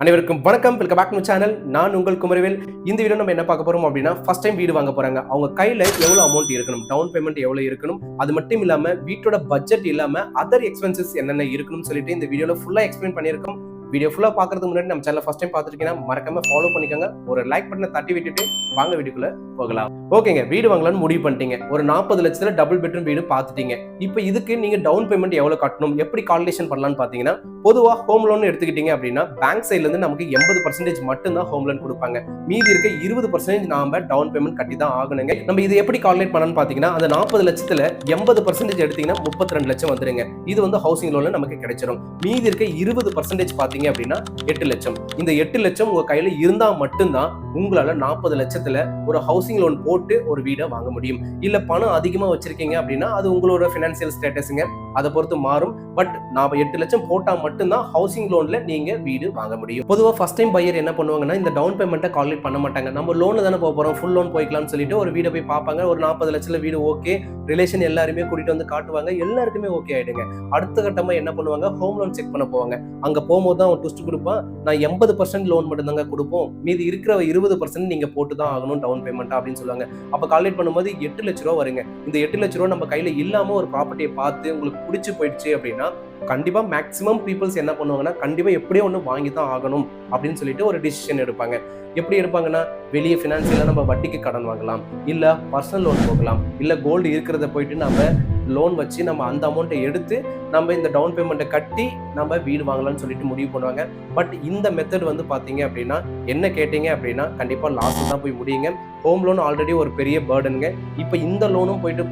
அனைவருக்கும் வணக்கம். Welcome back to channel. நான் உங்கள் குமரவேல். இந்த வீடியோ நம்ம என்ன பார்க்க போறோம் அப்படின்னா, ஃபர்ஸ்ட் டைம் வீடு வாங்க போறாங்க. அவங்க கையில எவ்வளவு அமௌண்ட் இருக்கணும், டவுன் பேமெண்ட் எவ்வளவு இருக்கணும், அது மட்டும் இல்லாம வீட்டோட பட்ஜெட் இல்லாம அதர் எக்ஸ்பென்சஸ் என்னென்ன இருக்கணும்னு சொல்லிட்டு இந்த வீடியோல ஃபுல்லா எக்ஸ்பிளைன் பண்ணியிருக்கோம். வீடியோ ஃபுல்லா பாக்குறதுக்கு முன்னாடி நம்ம சேனலை ஃபர்ஸ்ட் டைம் பார்த்துருக்கீங்கன்னா மறக்காம ஃபாலோ பண்ணிக்கோங்க. ஒரு லைக் பட்டனை தட்டி விட்டுட்டு வாங்க வீடியோக்குள்ள போகலாம். ஓகேங்க, வீடு வாங்கலாம்னு முடிவு பண்ணிட்டீங்க. ஒரு 40 லட்சத்துல டபுள் பெட்ரூம் வீடு பார்த்துட்டீங்க. இப்போ இதுக்கு நீங்க டவுன் பேமெண்ட் எவ்வளவு கட்டணும், எப்படி கால்குலேஷன் பண்ணலாம்னு பாத்தீங்கன்னா, பொதுவா ஹோம் லோன் எடுத்துக்கிட்டீங்க அப்படின்னா பேங்க் சைட்ல இருந்து நமக்கு 80% மட்டும் தான் ஹோம் லோன் கொடுப்பாங்க. மீதி இருக்க 20% நாம டவுன் பேமெண்ட் கட்டி தான் ஆகணுங்க. நம்ம இது எப்படி கால்குலேட் பண்ணலாம்னு பாத்தீங்கன்னா, அந்த 40 லட்சத்துல 80% எடுத்தீங்கன்னா 32 லட்சம் வந்துருங்க. இது வந்து ஹவுசிங் லோன்ல நமக்கு கிடைச்சிடும். மீதி இருக்க 20% பாத்தீங்க அப்படின்னா 8 லட்சம். இந்த 8 லட்சம் உங்க கையில இருந்தா மட்டும்தான் உங்களால 40 லட்சத்துல ஒரு ஹவுசிங் லோன் போட்டு ஒரு வீடை வாங்க முடியும். இல்ல பணம் அதிகமா வச்சிருக்கீங்க அப்படின்னா அது உங்களோட பினான்சியல் ஸ்டேட்டஸ்ங்க, அதை பொறுத்து மாறும். பட் நாம 8 லட்சம் போட்டா மட்டும்தான் ஹவுசிங் லோன்ல நீங்க வீடு வாங்க முடியும். பொதுவா ஃபர்ஸ்ட் டைம் பையர் என்ன பண்ணுவாங்கன்னா, இந்த டவுன் பேமெண்ட்டை கால்குலேட் பண்ண மாட்டாங்க. நம்ம லோன் தானே போறோம், ஃபுல் லோன் போய்க்கலாம்னு சொல்லிட்டு ஒரு வீடை போய் பார்ப்பாங்க. ஒரு 40 லட்சத்துல வீடு ஓகே, ரிலேஷன் எல்லாருமே கூட்டிட்டு வந்து காட்டுவாங்க, எல்லாருக்குமே ஓகே ஆயிடுங்க. அடுத்த கட்டமா என்ன பண்ணுவாங்க, ஹோம் லோன் செக் பண்ண போவாங்க. அங்க போகும்போது தான் அவன் ட்விஸ்ட் கொடுப்பான். நான் 80% லோன் மட்டும் தாங்க கொடுப்போம், மீதி இருக்கிற 20% நீங்க போட்டு தான் ஆகணும் டவுன் பேமெண்ட் அப்படின்னு சொல்லுவாங்க. அப்ப கால்குலேட் பண்ணும்போது 8 லட்ச ரூபா வருங்க. இந்த 8 லட்ச ரூபா நம்ம கையில இல்லாம ஒரு ப்ராப்பர்ட்டியை பார்த்து உங்களுக்கு பிடிச்சு போயிடுச்சு அப்படின்னா, கண்டிப்பா மேக்ஸிமம் பீப்புள்ஸ் என்ன பண்ணுவாங்கன்னா, கண்டிப்பா எப்படியோ ஒன்று வாங்கி தான் ஆகணும் அப்படின்னு சொல்லிட்டு ஒரு டிசிஷன் எடுப்பாங்க. எப்படி எடுப்பாங்கன்னா, வெளியே ஃபினான்சியலா நம்ம வட்டிக்கு கடன் வாங்கலாம், இல்ல பர்சனல் லோன் போகலாம், இல்ல கோல்டு இருக்கிறத போயிட்டு நம்ம லோன் வச்சு நம்ம அந்த அமௌண்ட்டை எடுத்து நம்ம இந்த டவுன் பேமெண்ட்டை கட்டி நம்ம வீடு வாங்கலாம்னு சொல்லிட்டு முடிவு பண்ணுவாங்க. பட் இந்த மெத்தட் வந்து பாத்தீங்க அப்படின்னா, என்ன கேட்டீங்க அப்படின்னா கண்டிப்பா லாஸ் தான் போய் முடியுங்க. ஹோம் லோன் ஆல்ரெடி ஒரு பெரிய பேர்டனுங்க. இப்போ இந்த லோனும் போயிட்டு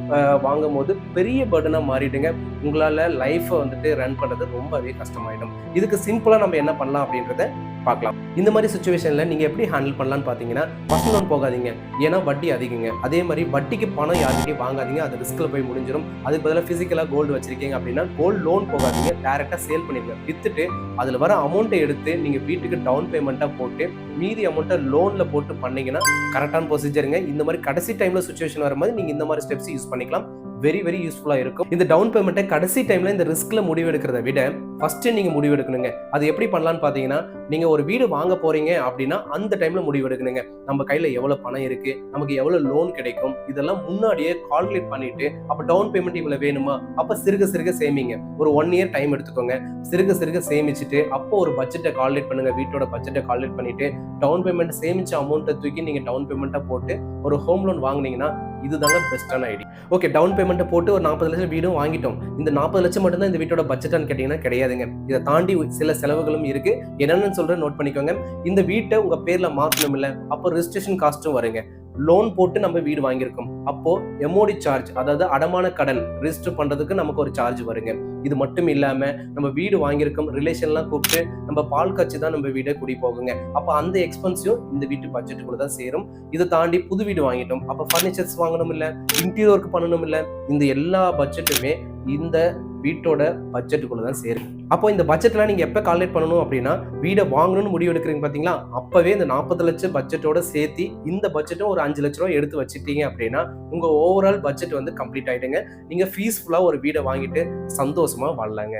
வாங்கும் போது பெரிய பேர்டனா மாறிடுங்க. உங்களால லைஃபை வந்துட்டு ரன் பண்றது ரொம்பவே கஷ்டமாயிடும். இதுக்கு சிம்பிளா நம்ம என்ன பண்ணலாம் அப்படின்றத பார்க்கலாம். இந்த மாதிரி சுச்சுவேஷன்ல நீங்க எப்படி ஹேண்டில் பண்ணலாம்னு பாத்தீங்கன்னா, பர்சனல் லோன் போகாதீங்க, ஏன்னா வட்டி அதிகங்க. அதே மாதிரி வட்டிக்கு பணம் யார்கிட்டயும் வாங்காதீங்க, அது ரிஸ்க்ல போய் முடிஞ்சிடும். அதுக்கு பதிலாக பிசிக்கலா கோல்டு வச்சிருக்கீங்க அப்படின்னா கோல்டு லோன் போகாதீங்க, டைரக்டா சேல் பண்ணிருங்க. வித்துட்டு அதுல வர அமௌண்ட்டை எடுத்து நீங்க வீட்டுக்கு டவுன் பேமெண்ட்டா போட்டு மீதி அமௌண்ட்டை லோன்ல போட்டு பண்ணீங்கன்னா கரெக்டான ப்ரொசீஜருங்க. இந்த மாதிரி கடைசி டைம்ல சுச்சுவேஷன் வரும்போது நீங்க இந்த மாதிரி ஸ்டெப்ஸ் யூஸ் பண்ணிக்கலாம். வெரி வெரி யூஸ்ஃபுல்லா இருக்கும். இந்த டவுன் பேமெண்ட்டை கடைசி டைம்ல இந்த ரிஸ்க்ல முடிவு எடுக்கிறத விட ஃபர்ஸ்ட் நீங்க முடிவு எடுக்கணுங்க. அது எப்படி பண்ணலாம்னு பாத்தீங்கன்னா, நீங்க ஒரு வீடு வாங்க போறீங்க அப்படின்னா அந்த டைம்ல முடிவு எடுக்கணுங்க. நம்ம கையில எவ்வளவு பணம் இருக்கு, நமக்கு எவ்வளவு லோன் கிடைக்கும், இதெல்லாம் முன்னாடியே கால்குலேட் பண்ணிட்டு, அப்ப டவுன் பேமெண்ட் இவ்வளவு வேணுமா, அப்ப சிறுக சிறுக சேமிங்க. ஒரு 1 இயர் டைம் எடுத்துக்கோங்க. சிறுக சிறுக சேமிச்சுட்டு அப்போ ஒரு பட்ஜெட்டை கால்குலேட் பண்ணுங்க. வீட்டோட பட்ஜெட்டை கால்குலேட் பண்ணிட்டு டவுன் பேமெண்ட் சேமிச்ச அமௌண்ட்டை தூக்கி நீங்க டவுன் பேமெண்ட்டா போட்டு ஒரு ஹோம் லோன் வாங்குனீங்கன்னா இதுதாங்க பெஸ்டான ஐடியா. ஓகே, டவுன் பேமெண்ட் போட்டு ஒரு 40 லட்சம் வீடும் வாங்கிட்டோம். இந்த 40 லட்சம் மட்டும் தான் இந்த வீட்டோட பட்ஜெட்டான்னு கேட்டீங்கன்னா கிடையாதுங்க. இதை தாண்டி சில செலவுகளும் இருக்கு. என்னன்னு சொல்றேன், நோட் பண்ணிக்கோங்க. இந்த வீட்டை உங்க பேர்ல மாத்தணும் இல்ல, அப்போ ரெஜிஸ்ட்ரேஷன் காஸ்ட்டும் வருங்க. லோன் போட்டு நம்ம வீடு வாங்கியிருக்கோம், அப்போ எமோடி சார்ஜ், அதாவது அடமான கடன் ரெஜிஸ்டர் பண்றதுக்கு நமக்கு ஒரு சார்ஜ் வருங்க. இது மட்டும் இல்லாம நம்ம வீடு வாங்கியிருக்கோம், ரிலேஷன்லாம் கூப்பிட்டு நம்ம பால் காய்ச்சி தான் நம்ம வீடை குடி போகுங்க. அப்போ அந்த எக்ஸ்பென்ஸும் இந்த வீட்டு பட்ஜெட்டுக்குள்ள தான் சேரும். இதை தாண்டி புது வீடு வாங்கிட்டோம், அப்போ ஃபர்னிச்சர்ஸ் வாங்கணும் இல்ல, இன்டீரியர் ஒர்க் பண்ணணும் இல்ல, இந்த எல்லா பட்ஜெட்டுமே இந்த வீட்டோட பட்ஜெட்டுக்குள்ள தான் சேரும். அப்போ இந்த பட்ஜெட்லாம் நீங்க எப்ப கால்குலேட் பண்ணணும் அப்படின்னா, வீடை வாங்கணும்னு முடிவு எடுக்கிறீங்க பாத்தீங்களா, அப்பவே இந்த 40 லட்சம் பட்ஜெட்டோட சேர்த்து இந்த பட்ஜெட்டும் ஒரு 5 லட்ச ரூபாய் எடுத்து வச்சுட்டீங்க அப்படின்னா உங்க ஓவரால் பட்ஜெட் வந்து கம்ப்ளீட் ஆயிடுங்க. நீங்க பீஸ்ஃபுல்லா ஒரு வீடை வாங்கிட்டு சந்தோஷமா வாழலாங்க.